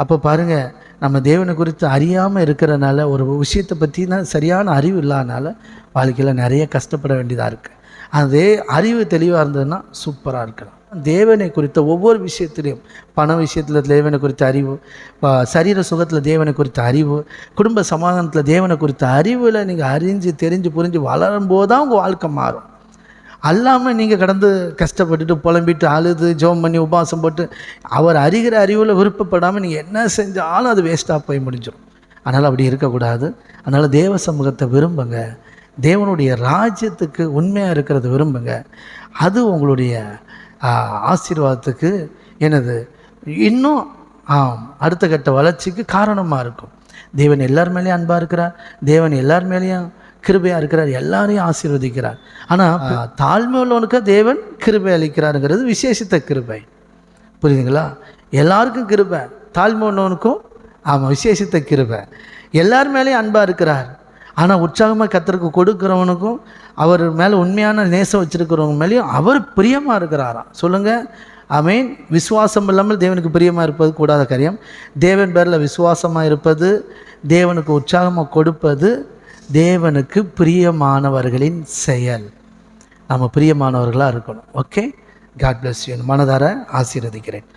அப்போ பாருங்கள், நம்ம தேவனை குறித்து அறியாமல் இருக்கிறனால, ஒரு விஷயத்தை பற்றின சரியான அறிவு இல்லாதனால வாழ்க்கையில் நிறைய கஷ்டப்பட வேண்டியதாக இருக்குது. அதே அறிவு தெளிவாக இருந்ததுன்னா சூப்பராக இருக்கலாம். தேவனை குறித்த ஒவ்வொரு விஷயத்துலையும், பண விஷயத்தில் தேவனை குறித்த அறிவு, சரீர சுகத்தில் தேவனை குறித்த அறிவு, குடும்ப சமாதானத்தில் தேவனை குறித்த அறிவில் நீங்கள் அறிஞ்சு தெரிஞ்சு புரிஞ்சு வளரும்போது தான் உங்கள் வாழ்க்கை மாறும். அல்லாமல் நீங்கள் கடந்து கஷ்டப்பட்டுட்டு புலம்பிட்டு அழுது ஜெபம் பண்ணி உபவாசம் போட்டு அவர் அறிகிற அறிவில் விருப்பப்படாமல் நீங்கள் என்ன செஞ்சாலும் அது வேஸ்ட்டாக போய் முடிஞ்சிடும். அதனால் அப்படி இருக்கக்கூடாது. அதனால் தேவ சமூகத்தை விரும்புங்க, தேவனுடைய ராஜ்யத்துக்கு உண்மையாக இருக்கிறத விரும்புங்க. அது உங்களுடைய ஆசீர்வாதத்துக்கு என்னது இன்னும் அடுத்த கட்ட வளர்ச்சிக்கு காரணமாக இருக்கும். தேவன் எல்லார் மேலேயும் அன்பாக இருக்கிறார், தேவன் எல்லார் மேலேயும் கிருபையாக இருக்கிறார், எல்லாரையும் ஆசீர்வதிக்கிறார். ஆனால் தாழ்மை உள்ளவனுக்கு தேவன் கிருபை அளிக்கிறாருங்கிறது விசேஷித்த கிருபை. புரியுதுங்களா? எல்லாருக்கும் கிருபை, தாழ்மை உள்ளவனுக்கும் விசேஷித்த கிருபை. எல்லார் மேலேயும் அன்பாக இருக்கிறார். ஆனால் உற்சாகமாக கர்த்தருக்கு கொடுக்குறவனுக்கும் அவர் மேலே உண்மையான நேசம் வச்சுருக்கிறவங்க மேலேயும் அவர் பிரியமாக இருக்கிறாராம். சொல்லுங்கள் ஆமென். விசுவாசம் இல்லாமல் தேவனுக்கு பிரியமாக இருப்பது கூடாத காரியம். தேவன் பேரில் விசுவாசமாக இருப்பது, தேவனுக்கு உற்சாகமாக கொடுப்பது தேவனுக்கு பிரியமானவர்களின் செயல். நம்ம பிரியமானவர்களாக இருக்கணும். Okay, God bless you. மனதார ஆசீர்வதிக்கிறேன்.